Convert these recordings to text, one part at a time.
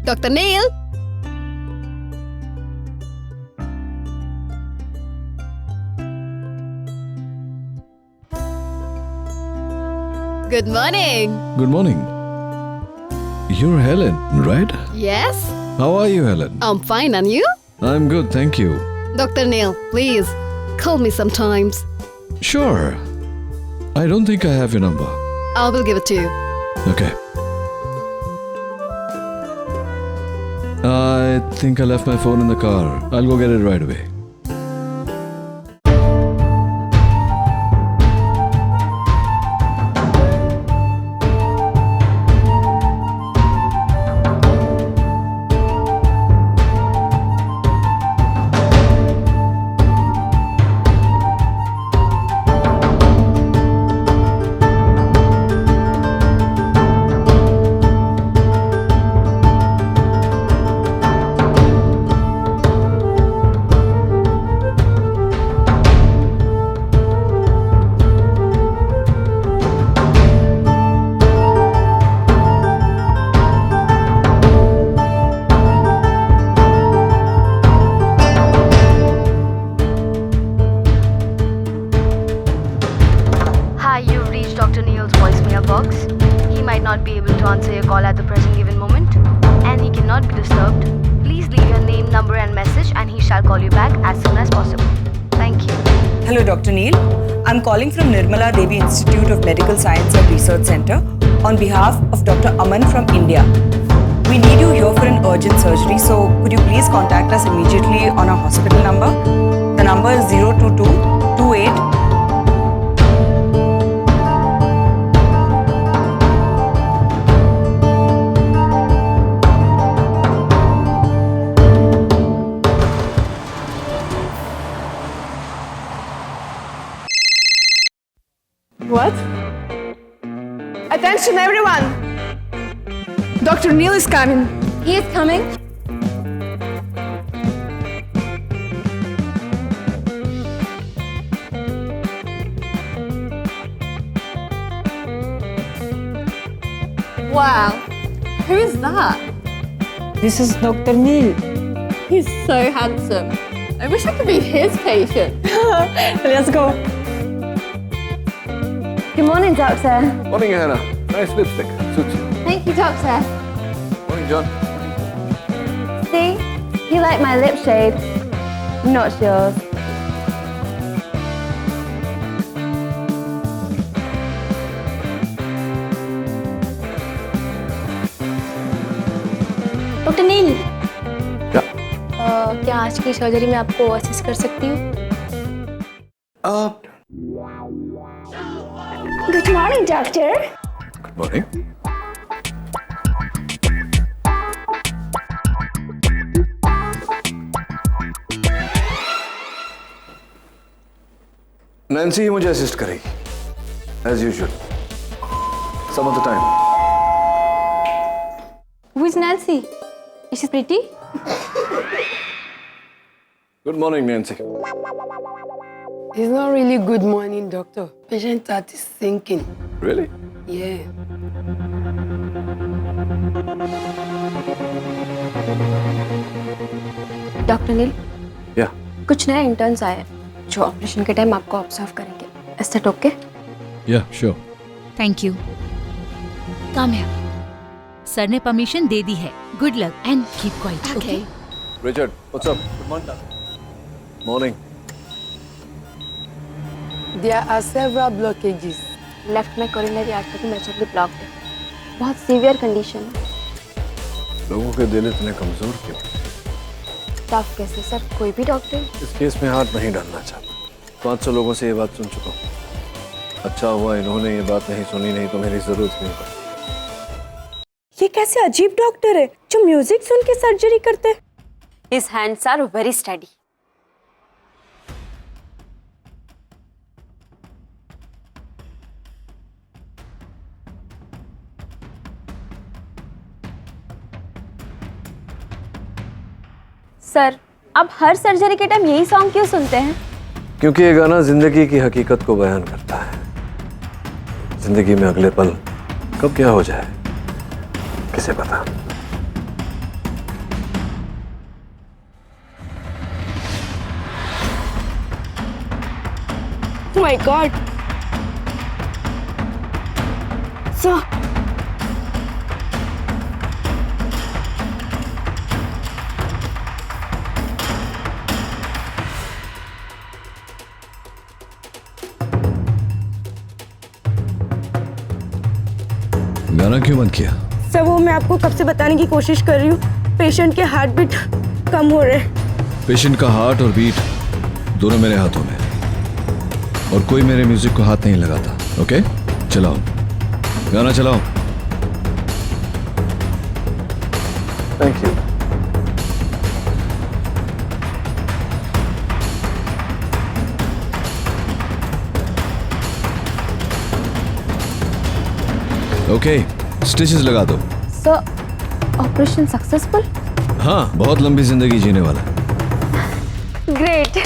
Dr. Neil. Good morning. Good morning. You're Helen, right? Yes? How are you, Helen? I'm fine, and you? I'm good, thank you. Dr. Neil, please, call me sometimes. Sure. I don't think I have your number. I will give it to you. Okay. I think I left my phone in the car. I'll go get it right away. Dr. Neil's voicemail box. He might not be able to answer your call at the present given moment, and he cannot be disturbed. Please leave your name, number and message, and he shall call you back as soon as possible. Thank you. Hello, Dr. Neil. I'm calling from Nirmala Devi Institute of Medical Science and Research Center on behalf of Dr. Aman from India. We need you here for an urgent surgery, so could you please contact us immediately on our hospital number? The number is 02228. What? Attention everyone! Dr. Neil is coming. He is coming. Wow, who is that? This is Dr. Neil. He's so handsome. I wish I could be his patient. Let's go. Good morning, Doctor. Morning, Hannah. Nice lipstick. Suits you. Thank you, Doctor. Morning, John. See? You like my lip shade. Not yours. Doctor Neel, क्या? क्या आज की surgery में आपको assist कर सकती हूँ? Good morning doctor. Good morning. Nancy ही मुझे असिस्ट करेगी, as usual. Some of the time. Who is Nancy? Is she pretty? Good morning, Nancy. It's not really good morning, doctor. Patient heart is sinking. Really? Yeah. Doctor Neel, Yeah. कुछ नए interns आए हैं जो operation के time आपको observe करेंगे। Is that okay? Yeah, sure. Thank you. कम है। सर ने परमिशन दे दी है। Good luck and keep quiet. Okay. Richard, what's up? Good morning. Morning. There are several blockages. Left में कोरोनरी आर्टरी मेजरली ब्लॉक्ड है। बहुत सीवियर कंडीशन है। लोगों के दिल इतने कमजोर क्यों? टफ कैसे सर? कोई भी डॉक्टर? इस केस में हाथ नहीं डालना चाहता। 500 लोगों से ये बात सुन चुका हूँ। अच्छा हुआ इन्होंने ये बात नहीं सुनी, नहीं तो मेरी जरूरत नहीं पड़ती। ये कैसे अजीब डॉक्टर है जो म्यूजिक सुन के सर्जरी करते? His hands are very steady. Sir, आप हर सर्जरी के टाइम यही सॉन्ग क्यों सुनते हैं? क्योंकि ये गाना जिंदगी की हकीकत को बयान करता है। जिंदगी में अगले पल कब क्या हो जाए किसे पता। my God. Sir. गाना क्यों बंद किया? सर वो मैं आपको कब से बताने की कोशिश कर रही हूँ, पेशेंट के हार्ट बीट कम हो रहे हैं। पेशेंट का हार्ट और बीट दोनों मेरे हाथों में, और कोई मेरे म्यूजिक को हाथ नहीं लगाता। ओके, चलाओ गाना चलाओ। Thank you. ओके, स्टिचेस लगा दो। Sir operation successful? हाँ, बहुत लंबी जिंदगी जीने वाला। Great.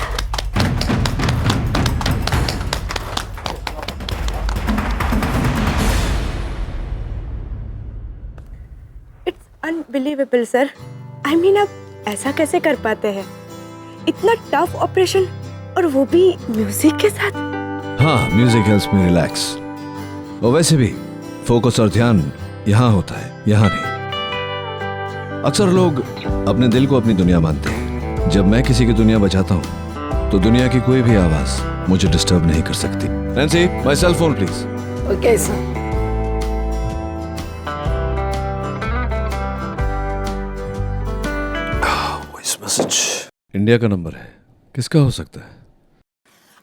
It's unbelievable sir. I mean आप ऐसा कैसे कर पाते हैं? इतना टफ ऑपरेशन, और वो भी म्यूजिक के साथ। हाँ, म्यूजिक हेल्प्स मी रिलैक्स। और वैसे भी फोकस और ध्यान यहाँ होता है, यहाँ नहीं। अक्सर लोग अपने दिल को अपनी दुनिया मानते हैं। जब मैं किसी की दुनिया बचाता हूँ तो दुनिया की कोई भी आवाज मुझे डिस्टर्ब नहीं कर सकती। Nancy, my cell phone please. Okay, sir. Voice message. India का नंबर है, किसका हो सकता है?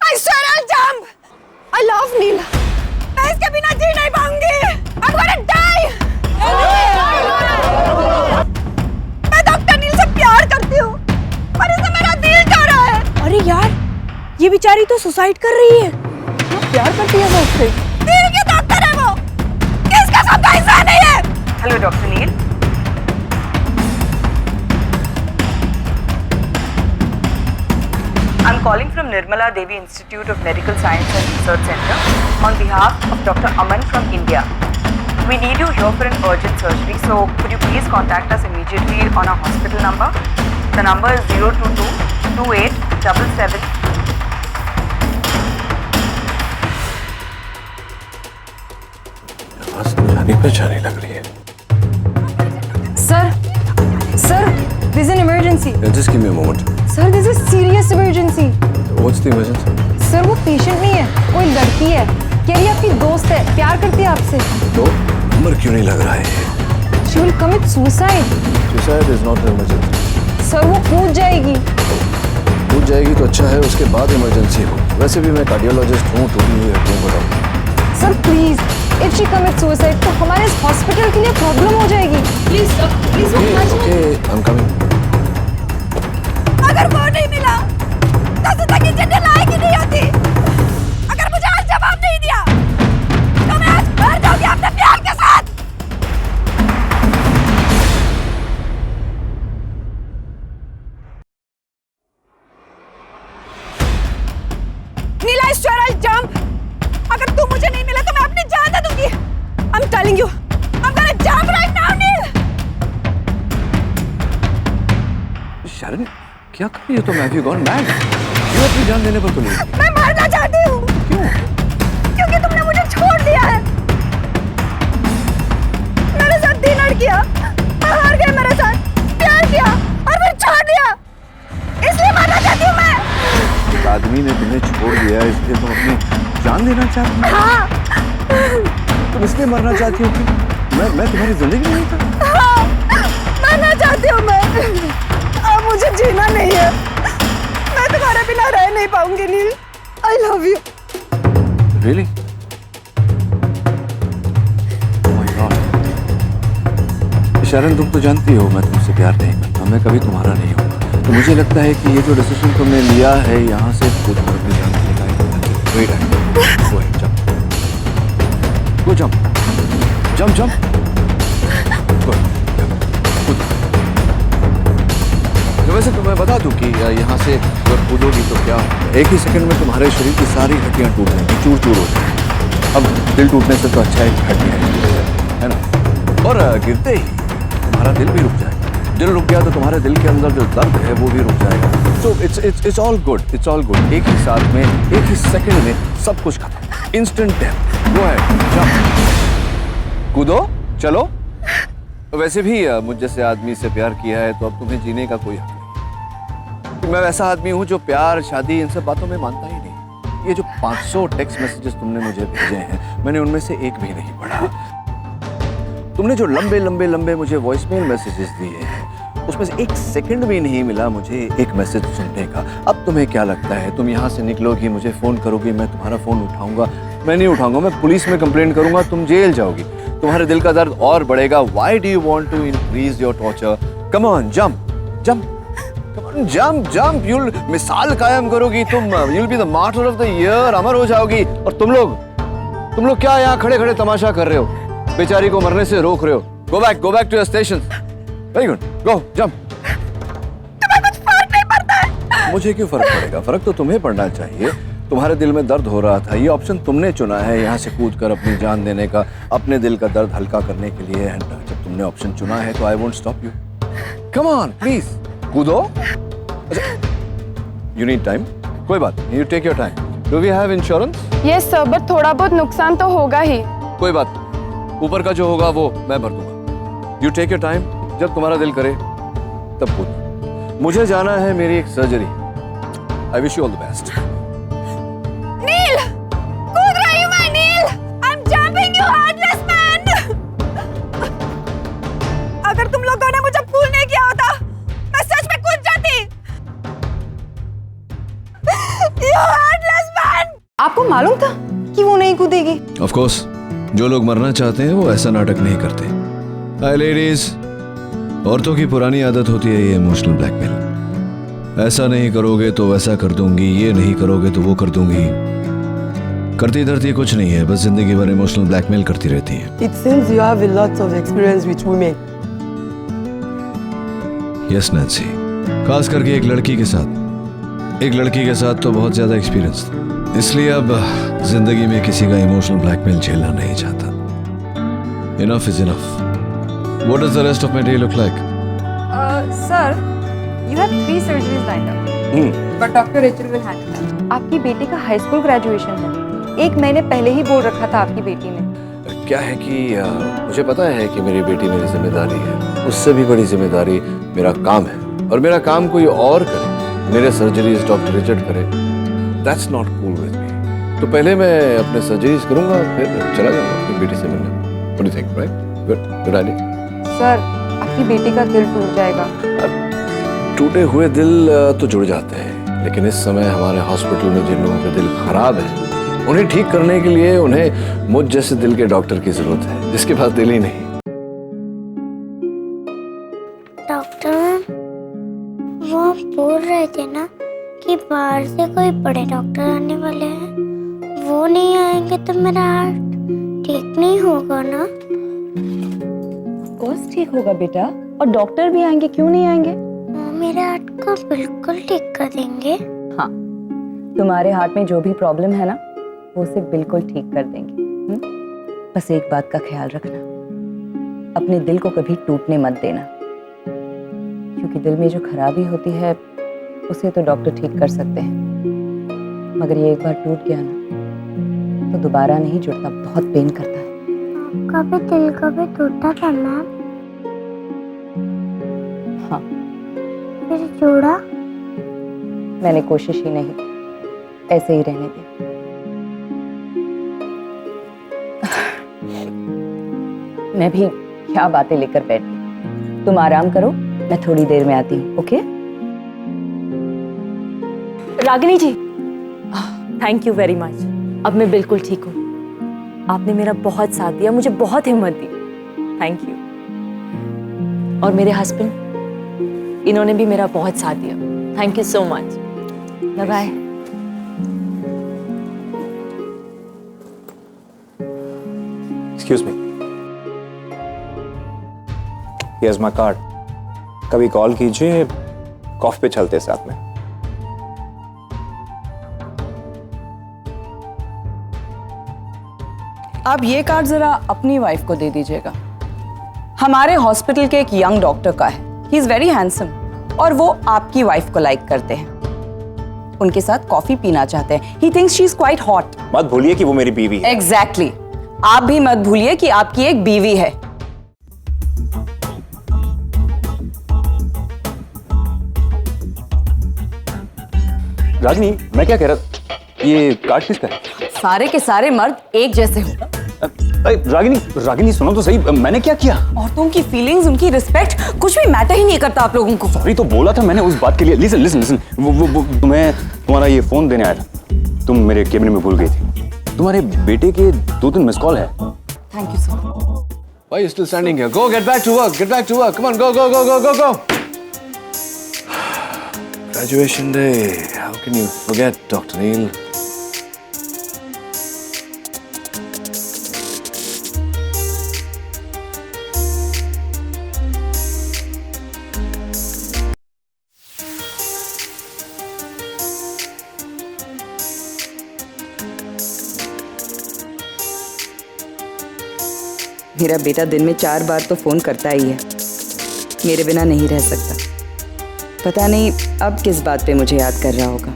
I swear I'll jump. I love Neil. मैं इसके बिना जी नहीं पाऊंगी। I'm gonna die. मैं डॉक्टर नील से प्यार करती हूँ, पर इसे मेरा दिल तोड़ा है। अरे यार, ये बेचारी तो सुसाइड कर रही है। प्यार करती है वो उससे। दिल के डॉक्टर है वो, किसका सबका इंसान नहीं है। Hello doctor Neel. I'm calling from Nirmala Devi Institute of Medical Science and Research Center on behalf of Dr. Aman from India. We need you here for an urgent surgery, so could you please contact us immediately on our hospital number? The number is 022-2877. आवाज तो जानी पहचानी लग रही है। Sir, this is an emergency. Just give me a moment. Sir, this is serious emergency. What's the emergency? Sir वो patient नहीं है, कोई लड़की है, कह रही है आपकी दोस्त है, प्यार करती है आपसे। तो नंबर क्यों नहीं लग रहा है? She will commit suicide. Suicide is not an emergency. Sir वो कूद जाएगी। टूट जाएगी तो अच्छा है, उसके बाद इमरजेंसी हो। वैसे भी मैं कार्डियोलॉजिस्ट हूँ, टूटी हुई हड्डियों को doctor. Sir please, if she commits suicide तो हमारे इस हॉस्पिटल के लिए प्रॉब्लम हो जाएगी। Please sir, please. Okay, I'm coming. अगर वो नहीं मिला तो जिंदगी जीने लायक ही नहीं होती। अगर मुझे आज जवाब नहीं दिया तो मैं आज मर जाऊंगी अपने प्यार के साथ। नीला, I swear I'll jump. अगर तू मुझे नहीं मिला तो मैं अपनी जान दे दूंगी। I'm telling you, I'm gonna jump right now, नील। शरण, क्या कर रही हो तुम? Have you gone mad? क्यों अपनी जान देने पर तुली? मैं मरना चाहती हूँ। क्यों? क्योंकि तुमने मुझे छोड़ दिया है। मेरे साथ डिनर किया, हार गए मेरे साथ, प्यार किया और फिर छोड़ दिया। इसलिए मरना चाहती हूँ मैं। एक आदमी ने तुम्हें छोड़ दिया, इसलिए तुम अपनी जान देना चाहती हो? हाँ। तुम इसलिए मरना चाहती हो कि मैं तुम्हारी जिंदगी नहीं था? हाँ, मरना चाहती हूँ मैं। अब मुझे जीना नहीं है। मैं तुम्हारे बिना रह नहीं पाऊंगी नील। I love you. Really? Oh my God. शरण, तुम तो जानती हो मैं तुमसे प्यार नहीं करता, मैं कभी तुम्हारा नहीं हूँ। तो मुझे लगता है कि ये जो डिसीजन तुमने लिया है यहाँ से खुद पर अपनी जान देने का Wait a minute. Go ahead, jump. Go jump. Jump, jump. Go ahead. तो वैसे तुम्हें बता दूं कि यहाँ से अगर कूदोगी तो क्या एक ही सेकंड में तुम्हारे शरीर की सारी हड्डियाँ टूट जाएंगी, चूर चूर हो जाएंगी। अब दिल टूटने से तो अच्छा है हड्डियाँ है ना, और गिरते ही तुम्हारा दिल भी रुक जाएगा। दिल रुक गया तो तुम्हारे दिल के अंदर जो दर्द है वो भी रुक जाएगा। So it's all good, it's all good। एक ही साथ में, एक ही सेकंड में सब कुछ खत्म, इंस्टेंट डेथ। वो है, जंप, कूदो, चलो। वैसे भी मुझ जैसे आदमी से प्यार किया है तो अब तुम्हें जीने का कोई हक नहीं। मैं वैसा आदमी हूँ जो प्यार, शादी, इन सब बातों में मानता ही नहीं। ये जो 500 टेक्स्ट मैसेजेस तुमने मुझे भेजे हैं, मैंने उनमें से एक भी नहीं पढ़ा। तुमने जो लंबे लंबे लंबे मुझे वॉइसमेल मैसेजेस दिए हैं, उसमें से एक सेकंड भी नहीं मिला मुझे एक मैसेज सुनने का। अब तुम्हें क्या लगता है, तुम यहाँ से निकलोगी, मुझे फोन करोगी, मैं तुम्हारा फोन उठाऊंगा? मैं नहीं उठाऊंगा, मैं पुलिस में कंप्लेंट करूंगा, तुम जेल जाओगी, तुम्हारे दिल का दर्द और बढ़ेगा। Why do you want to increase your torture? Come on, jump, jump, come on, jump, jump। You'll मिसाल कायम करोगी तुम, you'll be the martyr of the year, अमर हो जाओगी। और तुम लोग क्या यहाँ खड़े खड़े तमाशा कर रहे हो, बेचारी को मरने से रोक रहे हो? Go back to your station। Very good, go, jump। तुम्हें कुछ फर्क नहीं पड़ता है? मुझे क्यों फर्क पड़ेगा? फर्क तो तुम्हें पड़ना चाहिए। तुम्हारे दिल में दर्द हो रहा था, ये ऑप्शन तुमने चुना है, यहाँ से कूदकर अपनी जान देने का, अपने दिल का दर्द हल्का करने के लिए। एंड जब तुमने ऑप्शन चुना है तो I won't stop you. Come on, please कूदो। अच्छा, यू नीड टाइम, कोई बात नहीं, you take your time. Do we have insurance? Yes sir, but थोड़ा बहुत नुकसान तो होगा ही। कोई बात नहीं, ऊपर का जो होगा वो मैं भर दूंगा। यू टेक योर टाइम, जब तुम्हारा दिल करे तब कूदो। मुझे जाना है मेरी एक surgery. I wish you all the best. Neel, कूद रही हूँ मैं नील। I'm jumping you heartless man। अगर तुम लोगों ने मुझे फूल नहीं किया होता, मैं सच में कूद जाती। You heartless man। आपको मालूम था कि वो नहीं कूदेगी? ऑफ कोर्स, जो लोग मरना चाहते हैं वो ऐसा नाटक नहीं करते। हाय लेडीज, औरतों की पुरानी आदत होती है ये इमोशनल ब्लैकमेल। ऐसा नहीं करोगे तो वैसा कर दूंगी, ये नहीं करोगे तो वो कर दूंगी। करती धरती कुछ नहीं है, बस जिंदगी भर इमोशनल ब्लैकमेल करती रहती है। It seems you have a lot of experience with women. Yes Nancy, खास करके एक लड़की के साथ तो बहुत ज्यादा एक्सपीरियंस था। इसलिए अब जिंदगी में किसी का इमोशनल ब्लैकमेल झेलना नहीं चाहता। Enough is enough. What does the rest of my day look like? Sir, you have 3 surgeries lined up. But Dr. Rachel will handle that. आपकी बेटी का हाई स्कूल ग्रेजुएशन है। 1 महीने पहले ही बोल रखा था आपकी बेटी ने। क्या है कि मुझे पता है कि मेरी बेटी मेरी जिम्मेदारी है, उससे भी बड़ी जिम्मेदारी मेरा काम है, और मेरा काम कोई और करे, मेरे सर्जरीज डॉक्टर रिचर्ड करे, that's not cool with me. तो पहले मैं अपने सर्जरीज करूंगा, फिर चला जाऊंगा अपनी बेटी से मिलने। What do you think, right? Good idea. Sir, आपकी बेटी का दिल टूट जाएगा। टूटे हुए दिल तो जुड़ जाते हैं, लेकिन इस समय हमारे हॉस्पिटल में जिन लोगों का दिल खराब है, उन्हें ठीक करने के लिए उन्हें मुझ जैसे दिल के डॉक्टर की जरूरत है, जिसके पास दिल ही नहीं। डॉक्टर मैम, वो बोल रहे थे ना कि बाहर से कोई बड़े डॉक्टर आने वाले हैं, वो नहीं आएंगे तो मेरा हार्ट ठीक नहीं होगा ना? कोर्स ठीक होगा बेटा, और डॉक्टर भी आएंगे, क्यों नहीं आएंगे? वो मेरे हार्ट को बिल्कुल ठीक कर देंगे। हाँ, तुम्हारे हार्ट में जो भी प्रॉब्लम है ना, वो उसे बिल्कुल ठीक कर देंगे। बस एक बात का ख्याल रखना, अपने दिल को कभी टूटने मत देना, क्योंकि दिल में जो खराबी होती है उसे तो डॉक्टर ठीक कर सकते हैं, मगर ये एक बार टूट गया ना तो दोबारा नहीं जुड़ता, बहुत पेन करता है। आपका भी दिल कभी टूटा था मैम? हाँ। फिर जोड़ा? मैंने कोशिश ही नहीं, ऐसे ही रहने दी। मैं भी क्या बातें लेकर बैठी, तुम आराम करो, मैं थोड़ी देर में आती हूँ। Okay? Ragini ji, thank you very much. अब मैं बिल्कुल ठीक हूँ। आपने मेरा बहुत साथ दिया, मुझे बहुत हिम्मत दी, थैंक यू। और मेरे हस्बैंड, इन्होंने भी मेरा बहुत साथ दिया, thank you so much. Bye bye. Excuse me, here's my card, कभी कॉल कीजिए, कॉफी पे चलते साथ में। आप ये कार्ड जरा अपनी वाइफ को दे दीजिएगा, हमारे हॉस्पिटल के एक यंग डॉक्टर का है, ही इज वेरी हैंडसम और वो आपकी वाइफ को लाइक करते हैं, उनके साथ कॉफी पीना चाहते हैं। He thinks she is quite hot. मत भूलिए कि वो मेरी बीवी है। एग्जैक्टली आप भी मत भूलिए कि आपकी एक बीवी है। रागिनी, मैं क्या कह रहा, ये कार्ड किसका है? सारे के सारे मर्द एक जैसे हो। रागिनी सुनो तो सही, मैंने क्या किया? औरतों की फीलिंग्स, उनकी रिस्पेक्ट कुछ भी मैटर ही नहीं करता आप लोगों को। सॉरी तो बोला था मैंने उस बात के लिए। लिसन लिसन लिसन, वो तुम्हें तुम्हारा ये फोन देने आया था, तुम मेरे कैबिन में भूल गई थी। तुम्हारे बेटे के 2-3 मिस कॉल है। Thank you sir. Why are you still standing here? Go, get back to work. Get back to work. Come on, go, go, go, go, go, go. Graduation day. How can you forget, Dr. Neil? मेरा बेटा दिन में 4 बार तो phone करता ही है, मेरे बिना नहीं रह सकता। पता नहीं अब किस बात पे मुझे याद कर रहा होगा।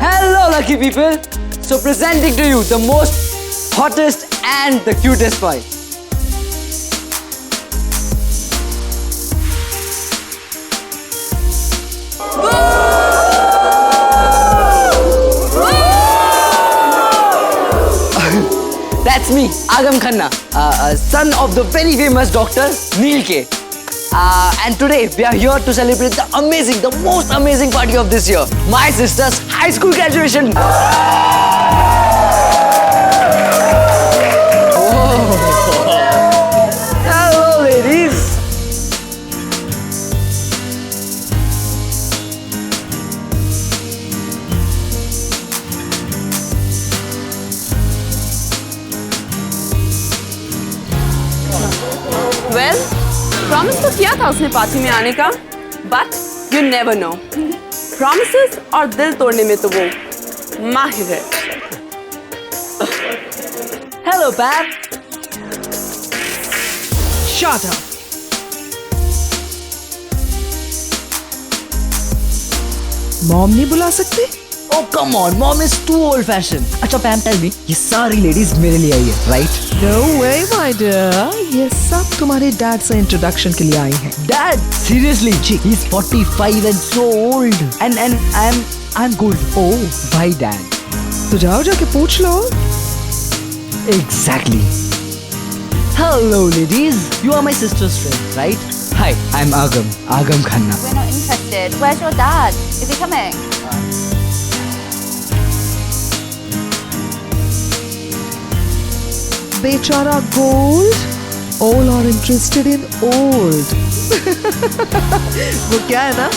Hello lucky people, so presenting to you the most hottest and the cutest boy. That's me, Agam Khanna, son of the very famous Dr. Neil K. And today we are here to celebrate the most amazing party of this year, my sister's high school graduation. Hello ladies. Well, promise तो किया था उसने party में आने का, but you never know, promises और दिल तोड़ने में तो वो माहिर है। Hello Pam. Shut up. Mom नहीं बुला सकते? Oh come on, mom is too old fashioned. अच्छा पैम टेल मी, ये सारी लेडीज मेरे लिए आई है, right? No way, my dear. ये सब तुम्हारे डैड से इंट्रोडक्शन के लिए आई हैं। Dad, seriously, he's 45 and so old. And I'm good. Oh, why dad? तो जाओ जाके पूछ लो। Exactly. Hello ladies, you are my sister's friend, right? Hi, I'm Agam Khanna. We're not interested. Where's your dad? Is he coming? बेचारा gold, all are interested in old. वो क्या है ना,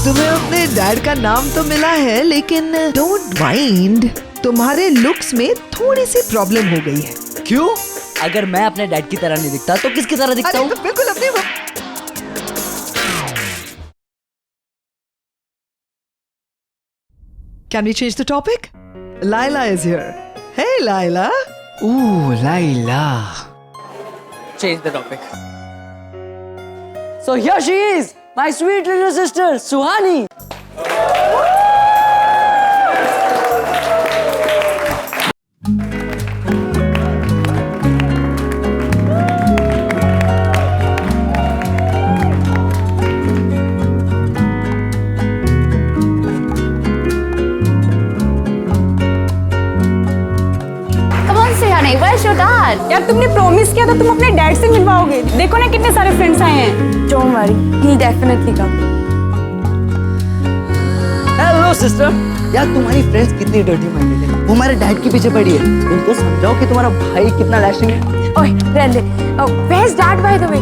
तुम्हें अपने डैड का नाम तो मिला है, लेकिन डोंट माइंड, तुम्हारे लुक्स में थोड़ी सी प्रॉब्लम हो गई है। क्यों? अगर मैं अपने डैड की तरह नहीं दिखता तो किसकी तरह दिखता हूँ? तो बिल्कुल अपनी। Can we change the topic? Laila is here. Hey Laila. Ooh, Laila. Change the topic. So here she is, my sweet little sister, Suhani. Where's your dad? यार तुमने प्रॉमिस किया था तुम अपने डैड से मिलवाओगे। देखो ना कितने सारे फ्रेंड्स आए हैं। Don't worry, he'll definitely come. Hello sister. यार तुम्हारी फ्रेंड्स कितनी डर्टी माइंडेड है, वो हमारे डैड के पीछे पड़ी है। उनको समझाओ कि तुम्हारा भाई कितना लैशिंग है। ओए रहने दे। Where's dad by the way?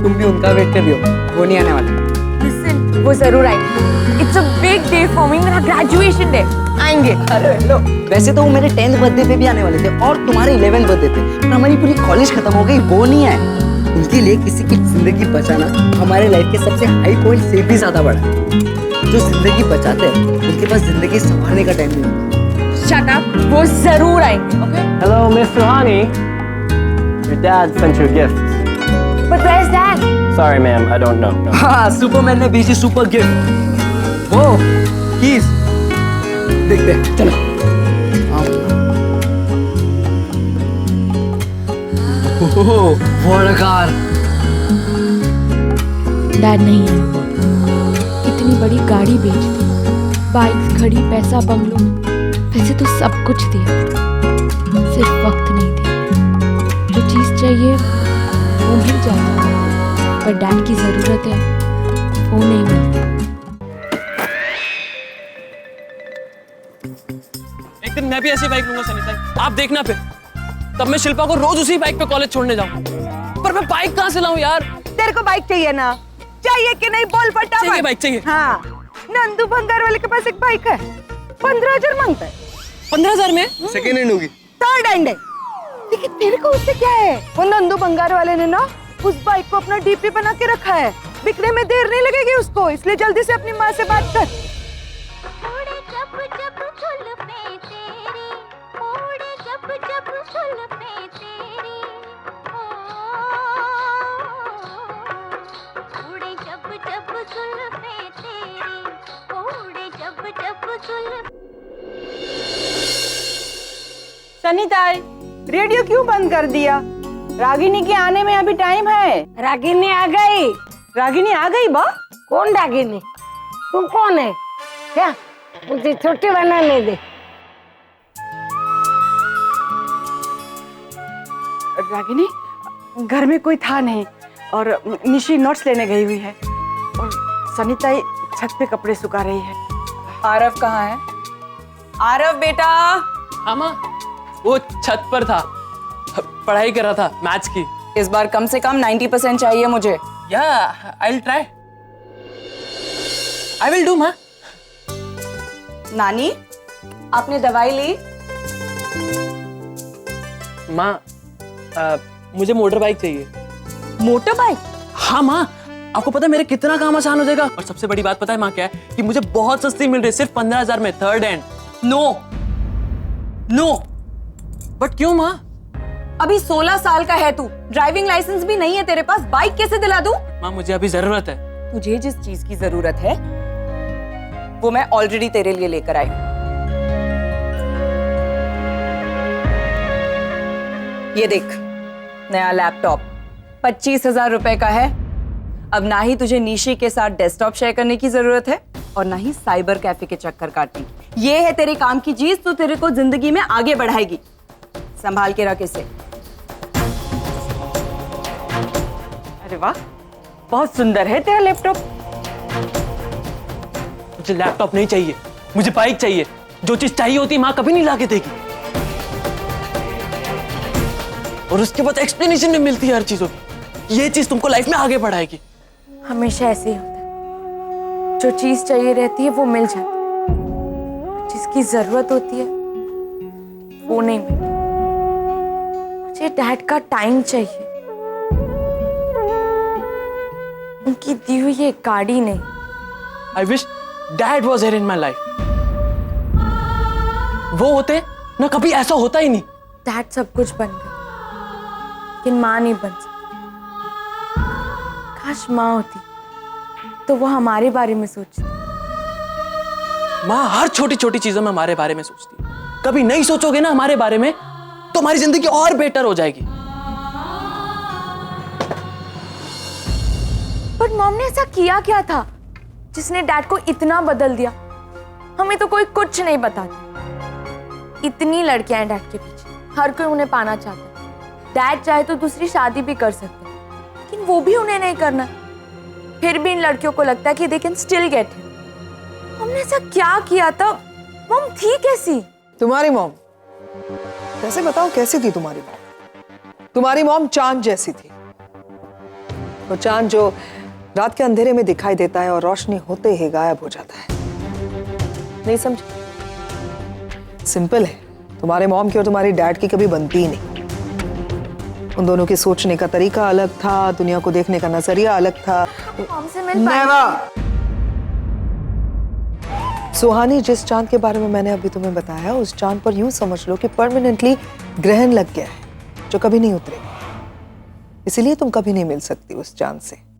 तुम भी उनका वेट कर रही हो, वो नहीं आने वाले। Listen, वो जरूर आएंगे। It's a big day for me, मेरा graduation day। आएंगे। अरे लो, वैसे तो वो मेरे 10th बर्थडे पे भी आने वाले थे और तुम्हारे 11th बर्थडे पे, पर हमारी पूरी कॉलेज खत्म हो गई, वो नहीं आए। उनके लिए किसी की जिंदगी बचाना हमारे लाइफ के सबसे हाई पॉइंट से भी ज्यादा बड़ा है। जो जिंदगी बचाते हैं उनके पास जिंदगी संभालने का टाइम नहीं होता। Shut up, वो जरूर आएंगे। Okay? Hello Miss Suhani. Dad sent you a gift. But where's Dad? Sorry, ma'am, I don't know. No. हाँ, सुपरमैन ने भेजी सुपर गिफ्ट। वो कीज देखते हैं, चलो। ओह, what a car! डैड नहीं है, इतनी बड़ी गाड़ी बेच दी, बाइक्स खड़ी, पैसा बंगलों, वैसे तो सब कुछ दिया, सिर्फ वक्त नहीं दिया। जो चीज़ चाहिए वो मिल जाता है, पर डैड की ज़रूरत है वो नहीं मिलती। एक दिन मैं भी ऐसी बाइक लूंगा सनी भाई, आप देखना फिर। तब मैं शिल्पा को रोज उसी बाइक पे कॉलेज छोड़ने जाऊं। पर मैं बाइक कहाँ से लाऊं यार? तेरे को बाइक चाहिए ना? चाहिए कि नहीं बोल फटाफट। चाहिए, बाइक चाहिए। हाँ, नंदू भंगार वाले के पास एक बाइक है, 15,000 मांगता है। 15,000 में? सेकेंड हैंड होगी। थर्ड हैंड है। लेकिन तेरे को उससे क्या है? वो नंदू भंगार वाले ने ना उस बाइक को अपना डीपी बना के रखा है, बिकने में देर नहीं लगेगी उसको, इसलिए जल्दी से अपनी माँ से बात कर। सनीताई, रेडियो क्यों बंद कर दिया? रागिनी के आने में अभी टाइम है। रागिनी आ गई। रागिनी आ गई बा? कौन रागिनी? तुम कौन है? क्या मुझे छुट्टी बनाने दे। रागिनी, घर में कोई था नहीं और निशी नोट्स लेने गई हुई है और सनीताई छत पे कपड़े सुखा रही है। आरव कहाँ है? आरव बेटा। हाँ माँ, वो छत पर था, पढ़ाई कर रहा था मैथ्स की। इस बार कम से कम 90% चाहिए मुझे। Yeah, I'll try. I will do, माँ। नानी, आपने दवाई ली? माँ, मुझे मोटर बाइक चाहिए। Motor bike? हाँ माँ, आपको पता है मेरे कितना काम आसान हो जाएगा। और सबसे बड़ी बात पता है माँ क्या है? कि मुझे बहुत सस्ती मिल रही है, सिर्फ 15,000 में, थर्ड हैंड। नो, बट क्यों माँ? अभी 16 साल का है तू, ड्राइविंग लाइसेंस भी नहीं है तेरे पास, बाइक कैसे दिला दूं? माँ मुझे अभी जरूरत है। तुझे जिस चीज की जरूरत है वो मैं ऑलरेडी तेरे लिए लेकर आई। ये देख, नया लैपटॉप 25,000 रुपए का है। अब ना ही तुझे निशी के साथ डेस्कटॉप शेयर करने की जरूरत है और ना ही साइबर कैफे के चक्कर काटने की। ये है तेरे काम की चीज, तो तेरे को जिंदगी में आगे बढ़ाएगी। संभाल के रख इसे। अरे वाह, बहुत सुंदर है तेरा लैपटॉप। मुझे लैपटॉप नहीं चाहिए, मुझे बाइक चाहिए। जो चीज चाहिए होती माँ कभी नहीं लाके देगी, और उसके बाद एक्सप्लेनेशन में मिलती है हर चीजों की। ये चीज तुमको लाइफ में आगे बढ़ाएगी। हमेशा ऐसे ही होता है, जो चीज चाहिए रहती है वो मिल जाती है, जिसकी जरूरत होती है वो नहीं मिलती। मुझे डैड का टाइम चाहिए, उनकी दी हुई ये गाड़ी नहीं। I wish Dad was here in my life. वो होते ना कभी ऐसा होता ही नहीं। डैड सब कुछ बन गए, लेकिन माँ नहीं बन सकती। काश माँ होती तो वो हमारे बारे में सोचती। माँ हर छोटी छोटी चीजों में हमारे बारे में सोचती है। कभी नहीं सोचोगे ना हमारे बारे में तो हमारी जिंदगी और बेटर हो जाएगी। पर मॉम ने ऐसा किया क्या था जिसने डैड को इतना बदल दिया? हमें तो कोई कुछ नहीं बताता। इतनी लड़कियां हैं डैड के पीछे, हर कोई उन्हें पाना चाहता है। डैड चाहे तो दूसरी शादी भी कर सकते हैं, लेकिन वो भी उन्हें नहीं करना। फिर भी इन लड़कियों को लगता है कि they can still get him. हमने ऐसा क्या किया था? मॉम थी कैसी? तुम्हारी मॉम? वैसे बताओ कैसी थी तुम्हारी मॉम? तुम्हारी मॉम चांद जैसी थी। वो चांद जो रात के अंधेरे में दिखाई देता है और रोशनी होते ही गायब हो जाता है। नहीं समझे? सिंपल है, तुम्हारे मॉम की और तुम्हारी डैड की कभी बनती ही नहीं। उन दोनों के सोचने का तरीका अलग था, दुनिया को देखने का नजरिया अलग था। मॉम से मिल पाए? सुहानी, जिस चांद के बारे में मैंने अभी तुम्हें बताया, उस चांद पर यूं समझ लो कि परमानेंटली ग्रहण लग गया है, जो कभी नहीं उतरेगा। इसीलिए तुम कभी नहीं मिल सकती उस चांद से।